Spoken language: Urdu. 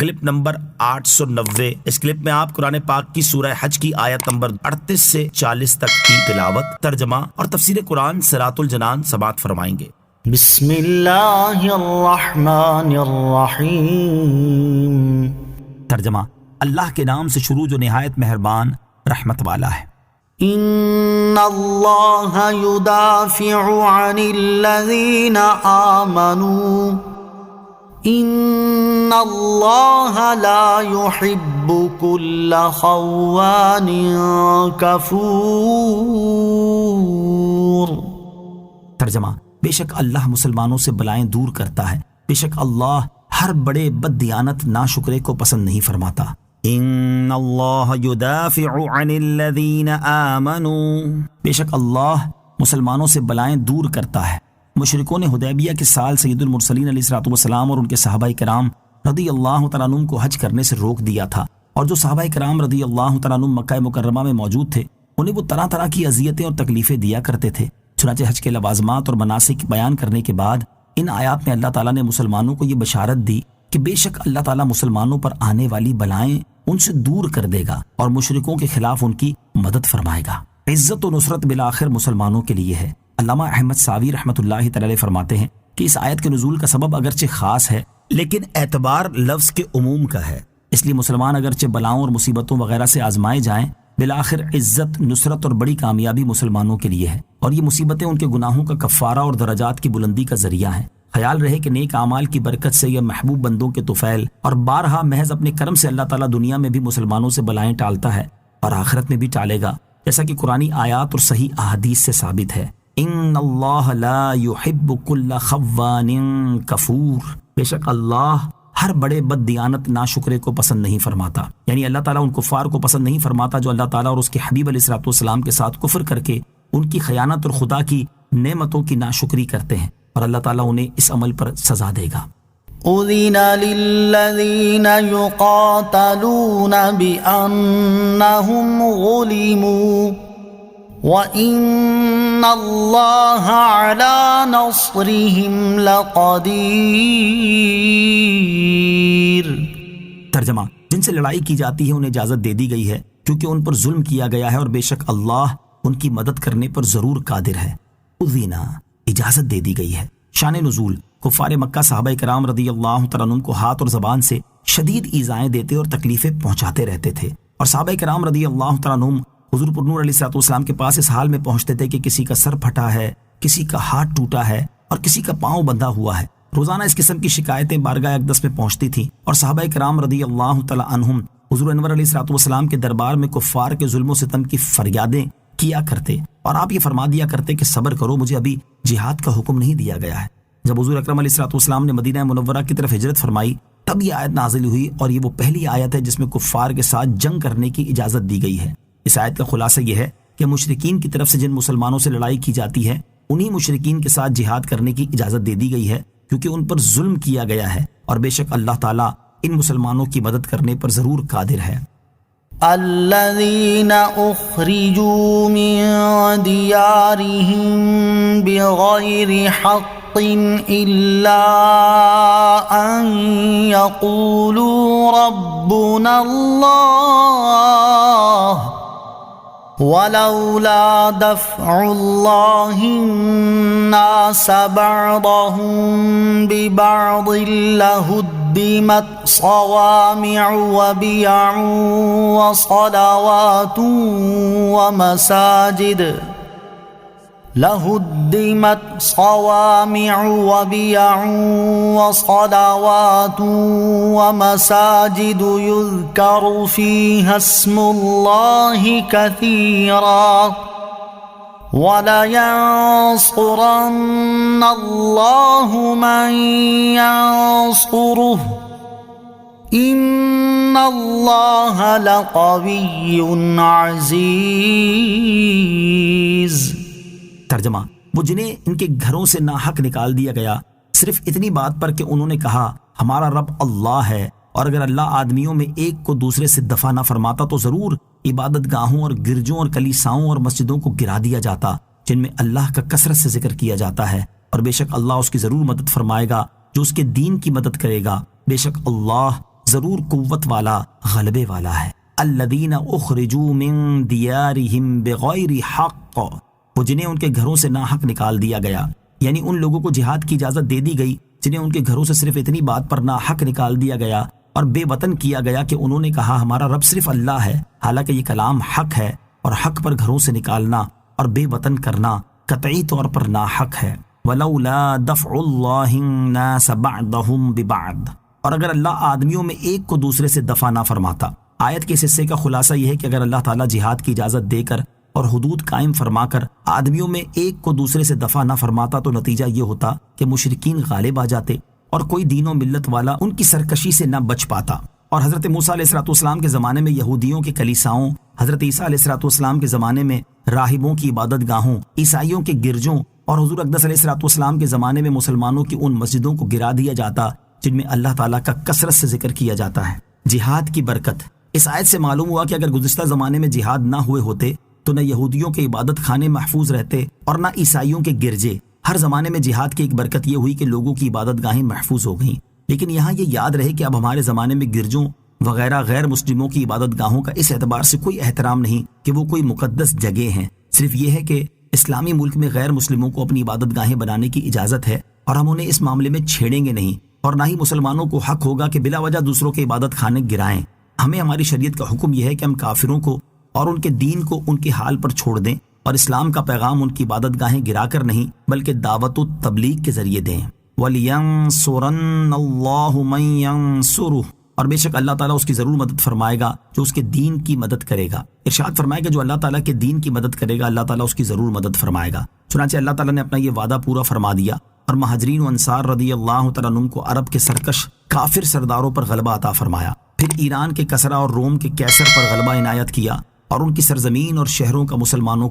Clip number 890۔ اس کلپ میں آپ قرآن پاک کی سورہ حج کی آیت نمبر 38 سے 40 تک کی تلاوت، ترجمہ اور تفسیر قرآن صراط الجنان سماعت فرمائیں گے۔ بسم اللہ الرحمن الرحیم۔ ترجمہ، اللہ کے نام سے شروع جو نہایت مہربان رحمت والا ہے۔ ان اللہ یدافع عن الذین آمنوا ان اللہ لا يحب كل خوان کفور۔ ترجمہ، بے شک اللہ مسلمانوں سے بلائیں دور کرتا ہے، بے شک اللہ ہر بڑے بد دیانت ناشکرے کو پسند نہیں فرماتا۔ ان اللہ یدافع عن الذین آمنوا، بے شک اللہ مسلمانوں سے بلائیں دور کرتا ہے۔ مشرکون حدیبیہ کے سال سید المرسلین علیہ الصلوۃ والسلام اور ان کے صحابہ کرام رضی اللہ تعالیٰ عنہم کو حج کرنے سے روک دیا تھا، اور جو صحابہ کرام رضی اللہ تعالیٰ عنہم مکہ مکرمہ میں موجود تھے انہیں وہ طرح طرح کی اذیتیں اور تکلیفیں دیا کرتے تھے۔ چنانچہ حج کے لوازمات اور مناسک بیان کرنے کے بعد ان آیات میں اللہ تعالیٰ نے مسلمانوں کو یہ بشارت دی کہ بے شک اللہ تعالیٰ مسلمانوں پر آنے والی بلائیں ان سے دور کر دے گا اور مشرکوں کے خلاف ان کی مدد فرمائے گا۔ عزت و نصرت بالآخر مسلمانوں کے لیے ہے۔ علامہ احمد ساوی رحمۃ اللہ تعالی فرماتے ہیں کہ اس آیت کے نزول کا سبب اگرچہ خاص ہے لیکن اعتبار لفظ کے عموم کا ہے، اس لیے مسلمان اگرچہ بلاؤں اور مصیبتوں وغیرہ سے آزمائے جائیں، بالآخر عزت، نصرت اور بڑی کامیابی مسلمانوں کے لیے ہے، اور یہ مصیبتیں ان کے گناہوں کا کفارہ اور درجات کی بلندی کا ذریعہ ہیں۔ خیال رہے کہ نیک اعمال کی برکت سے یہ محبوب بندوں کے طفیل اور بارہا محض اپنے کرم سے اللہ تعالیٰ دنیا میں بھی مسلمانوں سے بلائیں ٹالتا ہے اور آخرت میں بھی ٹالے گا، جیسا کہ قرآنی آیات اور صحیح احادیث سے ثابت ہے۔ ان اللہ لا يحب كل خوان کفور، بے شک اللہ ہر بڑے بد دیانت ناشکرے کو پسند نہیں فرماتا، یعنی اللہ تعالیٰ ان کفار کو پسند نہیں فرماتا جو اللہ تعالیٰ اور اس کے حبیب علیہ الصلوۃ والسلام کے ساتھ کفر کر کے ان کی خیانت اور خدا کی نعمتوں کی ناشکری کرتے ہیں، اور اللہ تعالیٰ انہیں اس عمل پر سزا دے گا۔ اذن للذین یقاتلون بأنہم ظلموا وَإِنَّ اللَّهَ عَلَى نَصْرِهِمْ لَقَدِيرٌ۔ ترجمہ، جن سے لڑائی کی جاتی ہے انہیں اجازت دے دی گئی ہے کیونکہ ان پر ظلم کیا گیا ہے، اور بے شک اللہ ان کی مدد کرنے پر ضرور قادر ہے۔ اذینا، اجازت دے دی گئی ہے۔ شان نزول، کفار مکہ صحابہ کرام رضی اللہ تعالیٰ عنہم کو ہاتھ اور زبان سے شدید ایذائیں دیتے اور تکلیفیں پہنچاتے رہتے تھے، اور صحابہ کرام رضی اللہ تعالیٰ عنہم حضور پر نور علیہ الصلوۃ والسلام کے پاس اس حال میں پہنچتے تھے کہ کسی کا سر پھٹا ہے، کسی کا ہاتھ ٹوٹا ہے اور کسی کا پاؤں بندھا ہوا ہے۔ روزانہ اس قسم کی شکایتیں بارگاہ اقدس میں پہنچتی تھیں، اور صحابہ کرام رضی اللہ تعالی عنہم حضور انور علیہ الصلوۃ والسلام کے دربار میں کفار کے ظلم و ستم کی فریادیں کیا کرتے، اور آپ یہ فرما دیا کرتے کہ صبر کرو، مجھے ابھی جہاد کا حکم نہیں دیا گیا ہے۔ جب حضور اکرم علیہ الصلوۃ والسلام نے مدینہ منورہ کی طرف ہجرت فرمائی تب یہ آیت نازل ہوئی، اور یہ وہ پہلی آیت ہے جس میں کفار کے ساتھ جنگ کرنے کی اجازت دی گئی ہے۔ اس آیت کا خلاصہ یہ ہے کہ مشرکین کی طرف سے جن مسلمانوں سے لڑائی کی جاتی ہے انہی مشرکین کے ساتھ جہاد کرنے کی اجازت دے دی گئی ہے، کیونکہ ان پر ظلم کیا گیا ہے، اور بے شک اللہ تعالیٰ ان مسلمانوں کی مدد کرنے پر ضرور قادر ہے۔ الذین اخرجوا من دیارہم بغیر حق الا ان یقولوا ربنا اللہ ولولا دفع اللہ الناس بعضهم ببعض لهدمت صوامع وبيع وصلوات ومساجد لهدمت صوامع وبيع وصلوات ومساجد يذكر فيها اسم الله كثيرا وَلَيَنصُرَنَّ اللَّهُ مَن يَنصُرُهُ إِنَّ اللَّهَ لَقَوِيٌّ عَزِيزٌ۔ ترجمہ، وہ جنہیں ان کے گھروں سے ناحق نکال دیا گیا صرف اتنی بات پر کہ انہوں نے کہا ہمارا رب اللہ ہے، اور اگر اللہ آدمیوں میں ایک کو دوسرے سے دفع نہ فرماتا تو ضرور عبادت گاہوں اور گرجوں اور کلیساؤں اور مسجدوں کو گرا دیا جاتا جن میں اللہ کا کثرت سے ذکر کیا جاتا ہے، اور بے شک اللہ اس کی ضرور مدد فرمائے گا جو اس کے دین کی مدد کرے گا، بے شک اللہ ضرور قوت والا غلبے والا ہے۔ الذین اخرجوا من دیارہم بغیر حق، وہ جنہیں ان کے گھروں سے ناحق نکال دیا گیا، یعنی ان لوگوں کو جہاد کی اجازت دے دی گئی جنہیں ان کے گھروں سے صرف اتنی بات پر ناحق نکال دیا گیا اور بے وطن کیا گیا کہ انہوں نے کہا ہمارا رب صرف اللہ ہے، حالانکہ یہ کلام حق ہے، اور حق پر گھروں سے نکالنا اور بے وطن کرنا قطعی طور پر ناحق ہے۔ وَلَوْلَا دَفْعُ اللَّهِ النَّاسَ بَعْضَهُمْ بِبَعْضٍ، اور اگر اللہ آدمیوں میں ایک کو دوسرے سے دفع نہ فرماتا۔ آیت کے اس حصے کا خلاصہ یہ ہے کہ اگر اللہ تعالیٰ جہاد کی اجازت دے کر اور حدود قائم فرما کر آدمیوں میں ایک کو دوسرے سے دفع نہ فرماتا تو نتیجہ یہ ہوتا کہ مشرکین غالب آ جاتے اور کوئی دین و ملت والا ان کی سرکشی سے نہ بچ پاتا۔ اور حضرت موسیٰ علیہ السلام کے زمانے میں یہودیوں کے کلیساؤں، حضرت عیسیٰ علیہ السلام کے زمانے میں راہبوں کی عبادت گاہوں، عیسائیوں کے گرجوں، اور حضور اقدس علیہ السلام کے زمانے میں مسلمانوں کی ان مسجدوں کو گرا دیا جاتا جن میں اللہ تعالیٰ کا کثرت سے ذکر کیا جاتا ہے۔ جہاد کی برکت، اس آیت سے معلوم ہوا کہ اگر گزشتہ زمانے میں جہاد نہ ہوئے ہوتے تو نہ یہودیوں کے عبادت خانے محفوظ رہتے اور نہ عیسائیوں کے گرجے۔ ہر زمانے میں جہاد کی ایک برکت یہ ہوئی کہ لوگوں کی عبادت گاہیں محفوظ ہو گئیں، لیکن یہاں یہ یاد رہے کہ اب ہمارے زمانے میں گرجوں وغیرہ غیر مسلموں کی عبادت گاہوں کا اس اعتبار سے کوئی احترام نہیں کہ وہ کوئی مقدس جگہ ہیں، صرف یہ ہے کہ اسلامی ملک میں غیر مسلموں کو اپنی عبادت گاہیں بنانے کی اجازت ہے اور ہم انہیں اس معاملے میں چھیڑیں گے نہیں، اور نہ ہی مسلمانوں کو حق ہوگا کہ بلا وجہ دوسروں کے عبادت خانے گرائیں۔ ہمیں ہماری شریعت کا حکم یہ ہے کہ ہم کافروں کو اور ان کے دین کو ان کے حال پر چھوڑ دیں اور اسلام کا پیغام ان کی عبادت گاہیں گرا کر نہیں بلکہ دعوت و تبلیغ کے ذریعے دیں۔ وَلْيَنْصُرَنَّ اللَّهُ مَنْ يَنْصُرُهُ، اور بے شک اللہ تعالیٰ اس کی ضرور مدد فرمائے گا جو اس کے دین کی مدد کرے گا۔ ارشاد فرمائے گا جو اللہ تعالیٰ کے دین کی مدد کرے گا اللہ تعالیٰ اس کی ضرور مدد فرمائے گا۔ چنانچہ اللہ تعالیٰ نے اپنا یہ وعدہ پورا فرما دیا اور مہاجرین و انصار رضی اللہ تعالیٰ عنہم کو عرب کے سرکش کافر سرداروں پر غلبہ عطا فرمایا، پھر ایران کے کسرا اور روم کے کیسر پر غلبہ عنایت کیا اور ان کی سرزمین اور شہروں کا مسلمانوں